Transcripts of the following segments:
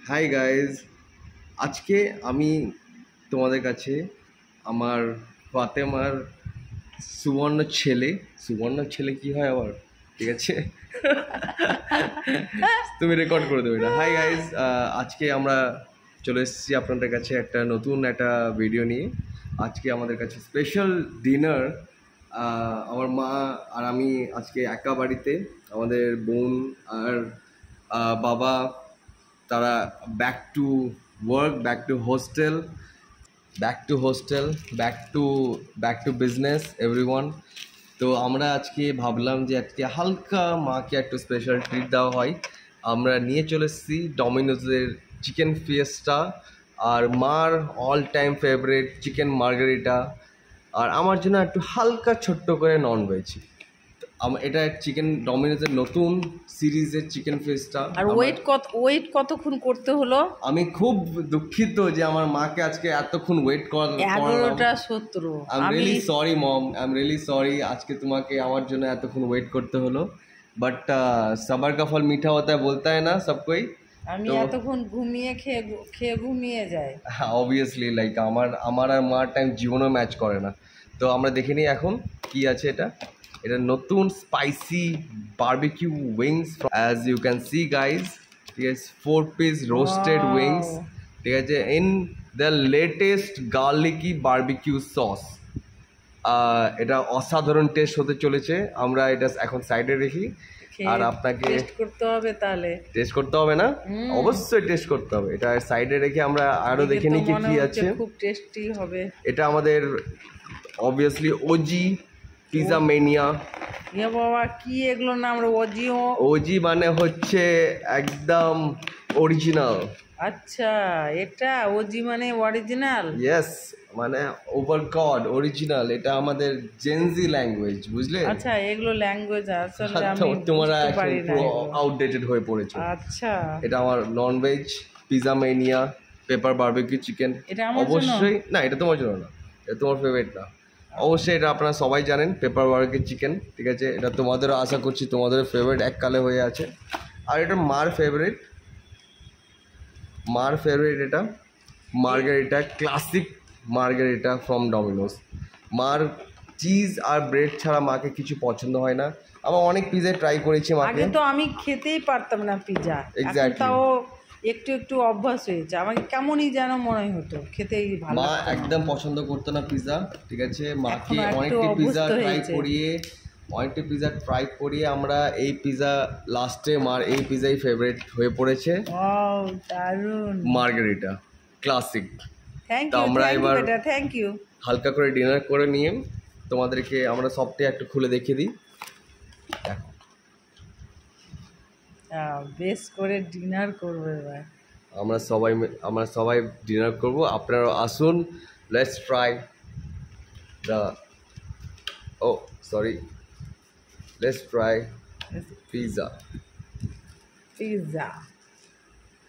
Hi guys, আজকে আমি তোমাদের কাছে আমার ফাতেমার সুবর্ণ ছেলে কি হয় আবার, ঠিক আছে? তুমি রেকর্ড করে দেবে না। হাই গাইজ, আজকে আমরা চলে এসেছি আপনাদের কাছে নতুন একটা ভিডিও নিয়ে। আজকে আমাদের কাছে স্পেশাল ডিনার। আমার মা আর আমি আজকে একা বাড়িতে, আমাদের বোন আর বাবা তারা back to work, back to business everyone. তো আমরা আজকে ভাবলাম যে আজকে হালকা মাকে একটু স্পেশাল ট্রিট দেওয়া হয়। আমরা নিয়ে চলে এসেছি ডমিনোজের চিকেন ফিয়েস্টা, আর মার all time favourite chicken Margarita, আর আমার জন্য একটু হালকা ছোট্ট করে ননভেজ। এটা চিকেন ডমিনোজের নতুন সিরিজের চিকেন ফিয়েস্টা। আর ওয়েট কতক্ষণ করতে হলো? আমি খুব দুঃখিত যে আমার মাকে আজকে এতক্ষণ ওয়েট করালাম। 11:17। I am really sorry mom, I am really sorry আজকে তোমাকে আমার জন্য এতক্ষণ ওয়েট করতে হলো। বাট সবার কা ফল মিঠা হতা है বলতা है না সব কোই। আমি এতক্ষণ খেয়ে ঘুমিয়ে যাই। অবভিয়াসলি লাইক আমার আর মার টাইম জীবনও ম্যাচ করে না। তো আমরা দেখে নিই এখন কি আছে। এটা নতুন spicy barbecue wings, as you can see guys, ঠিক আছে? 4 piece রোস্টেড উইংস, ঠিক আছে, in the latest garlicky barbecue sauce. এটা অসাধারণ টেস্ট হতে চলেছে। আমরা এটা এখন সাইডে রেখি, আর আপনাকে টেস্ট করতে হবে। তাহলে টেস্ট করতে হবে না? অবশ্যই টেস্ট করতে হবে। এটা সাইডে রেখে আমরা আরো দেখে নিই কি আছে। খুব টেস্টি হবে এটা আমাদের অবভিয়াসলি ওজি পিজা মেনিয়া। ইয়া বাবা, কি এগুলো নাম? ওজি মানে হচ্ছে একদম অরিজিনাল। আচ্ছা, এটা ওজি মানে অরিজিনাল? ইয়েস, মানে ওভার গড অরিজিনাল। এটা আমাদের জেনজি ল্যাঙ্গুয়েজ, বুঝলে? আচ্ছা, এগুলো ল্যাঙ্গুয়েজ আসলে আমি তোমরা বুঝতে পারি না, আউটডেটেড হয়ে পড়েছো। আচ্ছা, এটা আমার non veg pizza mania paper barbecue chicken. অবশ্যই না, এটা তোমার জন্য না, এটা তোমার ফেভারিট না। অবশ্যই এটা আপনারা সবাই জানেন, পেপার বারবিকিউ চিকেন, ঠিক আছে? এটা তোমাদেরও আশা করছি তোমাদের ফেভারিট এককালে হয়ে আছে। আর এটা মার ফেভারিট এটা Margarita, classic Margarita from Domino's. মার চিজ আর ব্রেড ছাড়া মাকে কিছু পছন্দ হয় না। আমার অনেক পিজা ট্রাই করেছি মাকে। আগে তো আমি খেতেই পারতাম না পিজা, এখন তাও একটু অভ্যাস হয়েছে। আমাকে কেমনই যেন মনে হতো, খেতেই ভালো। মা একদম পছন্দ করতো না পিজা, ঠিক আছে? মাকে অনেকটি পিজা ট্রাই করিয়ে আমরা এই পিজা লাস্টে মার এই পিজাই ফেভারিট হয়ে পড়েছে। দারুণ মার্গারিটা ক্লাসিক। থ্যাংক ইউ, আমরা এবার থ্যাংক ইউ। হালকা করে ডিনার করে নিয়ে তোমাদেরকে আমরা সবটাই একটু খুলে দেখিয়ে দিই। বেশ করে ডিনার করবো এবার। আমরা সবাই ডিনার করব। আপনারা আসুন, let's try the let's try pizza.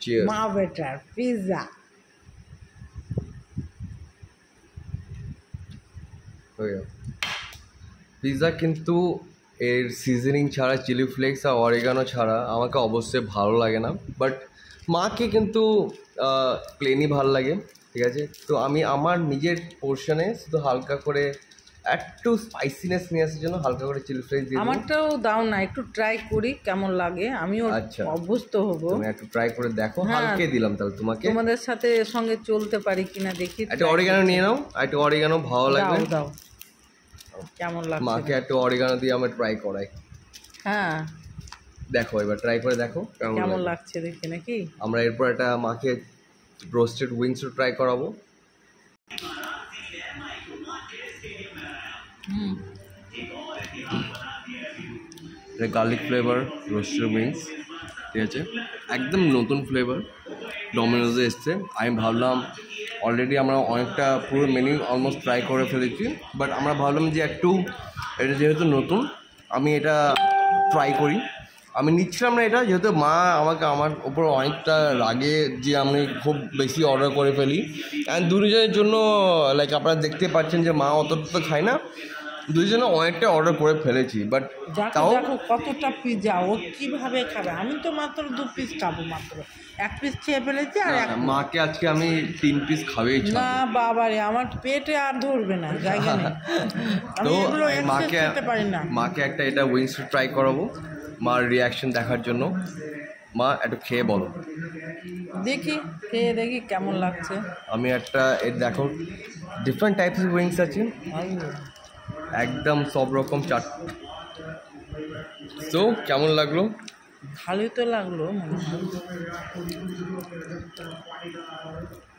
Cheers. মা বেটার পিজা। পিজা কিন্তু এর সিজনিং ছাড়া, চিলি ফ্লেক্স আর অরিগানো ছাড়া আমাকে অবশ্যই ভালো লাগে না। বাট মাকে কিন্তু প্লেনই ভালো লাগে, ঠিক আছে? তো আমি আমার নিজের পোর্শনে শুধু হালকা করে একটু স্পাইসিনেস নিয়ে আসার জন্য হালকা করে চিলি ফ্লেক্স দিয়ে। আমারটাও দাও না, একটু ট্রাই করি কেমন লাগে, আমিও অভ্যস্ত হব। তুমি একটু ট্রাই করে দেখো। হালকা দিলাম তাহলে তোমাদের সাথে সঙ্গে চলতে পারি কিনা দেখি। একটু অরিগানো নিয়ে নাও, একটু অরিগানো ভালো লাগবে। দাও কেমন লাগছে। মাকে একটু অরিগানো দিয়ে আমরা ট্রাই করাই। হ্যাঁ, দেখো এবার ট্রাই করে দেখো কেমন লাগছে দেখি নাকি। আমরা এরপর একটা মাকে রোস্টেড উইংসও ট্রাই করাবো। গার্লিক ফ্লেভার রোস্টেড উইংস, ঠিক আছে? একদম নতুন ফ্লেভার ডমিনোজে এসছে। আমি ভাবলাম অলরেডি আমরা অনেকটা পুরো মেনু অলমোস্ট ট্রাই করে ফেলেছি, বাট আমরা ভাবলাম যে একটু এটা যেহেতু নতুন, আমি এটা ট্রাই করি। আমি নিচ্ছিলাম না এটা, যেহেতু মা আমার ওপর অনেকটা রাগে যে আমি খুব বেশি অর্ডার করে ফেলি। অ্যান্ড দুজনের জন্য লাইক আপনারা দেখতে পাচ্ছেন যে মা অতটা তো খায় না, দুইজনে অনেকটা অর্ডার করে ফেলেছি, বাট তাও দেখো কতটা পিৎজা ও কিভাবে খাবে। আমি তো মাত্র 2 পিস খাবো, মাত্র 1 পিস খেয়ে ফেলেছি আর মাকে আজকে আমি 3 পিস খাওয়াইছি। না বাবারে, আমার পেটে আর ধরবে না, জায়গা নেই। তো আমি এগুলো খেতে পারি না। মাকে একটা এটা উইংস ট্রাই করাবো, মার রিয়াকশন দেখার জন্য। মা একটু খেয়ে বলো। দেখি, খেয়ে দেখি কেমন লাগছে। আমি একটা দেখো ডিফারেন্ট টাইপস অফ উইংস আছে, একদম সব রকম চাট। তো কেমন লাগলো? ভালোই তো লাগলো।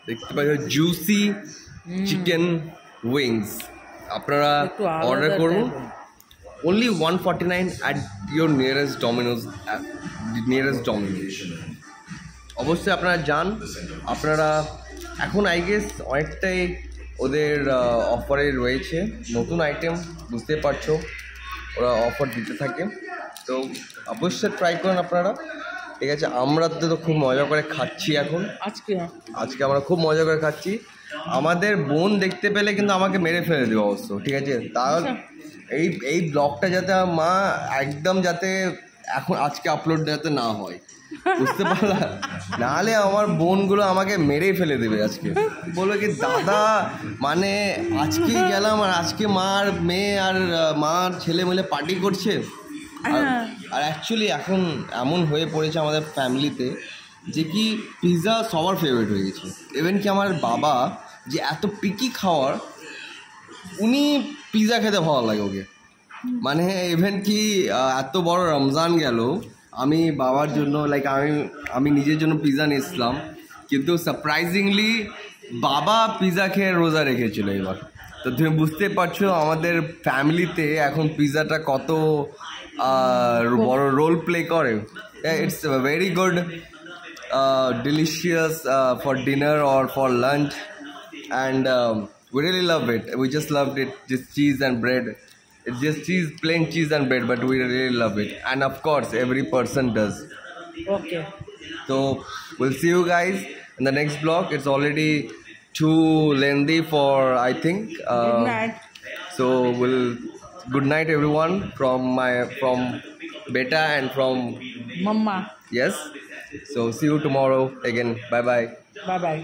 দেখতে পাচ্ছ জুসি চিকেন উইংস, আপনারা অর্ডার করুন। only 149 at your nearest Domino's, অবশ্যই আপনারা যান। আপনারা এখন আই গেস অনেকটাই ওদের অফারে রয়েছে, নতুন আইটেম, বুঝতে পারছো ওরা অফার দিতে থাকে, তো অবশ্যই ট্রাই করুন আপনারা। ঠিক আছে, আমরা তো খুব মজা করে খাচ্ছি এখন, আজকে আমরা খুব মজা করে খাচ্ছি। আমাদের বোন দেখতে পেলে কিন্তু আমাকে মেরে ফেলে দেবে অবশ্য, ঠিক আছে? তাহলে এই ব্লগটা যাতে মা একদম যাতে এখন আজকে আপলোড যাতে না হয়, বুঝতে পারলা? নাহলে আমার বোনগুলো আমাকে মেরেই ফেলে দেবে আজকে, বলবে কি দাদা মানে আজকে গেলাম আর আজকে মার মেয়ে আর মার ছেলে মিলে পার্টি করছে। আর অ্যাকচুয়ালি এখন এমন হয়ে পড়েছে আমাদের ফ্যামিলিতে যে কি পিৎজা সবার ফেভারিট হয়ে গেছে। ইভেন কি আমার বাবা যে এত পিকি খাওয়ার, উনি পিৎজা খেতে ভালো লাগে ওকে। মানে ইভেন কি এত বড় রমজান গেল, আমি বাবার জন্য আমি নিজের জন্য পিৎজা নিয়েছিলাম, কিন্তু সারপ্রাইজিংলি বাবা পিৎজা খেয়ে রোজা রেখেছিল এবার। তো তুমি বুঝতে পারছো আমাদের ফ্যামিলিতে এখন পিৎজাটা কত বড় রোল প্লে করে। It's very good, delicious for dinner or for lunch, and we really love it. We just loved it, just cheese and bread. It's just cheese, plain cheese and bread, but we really love it, and of course every person does. Okay, so we'll see you guys in the next vlog. It's already too lengthy for, I think, good night. So good night everyone from Beta and from Mama. Yes, so see you tomorrow again. Bye bye. Bye bye.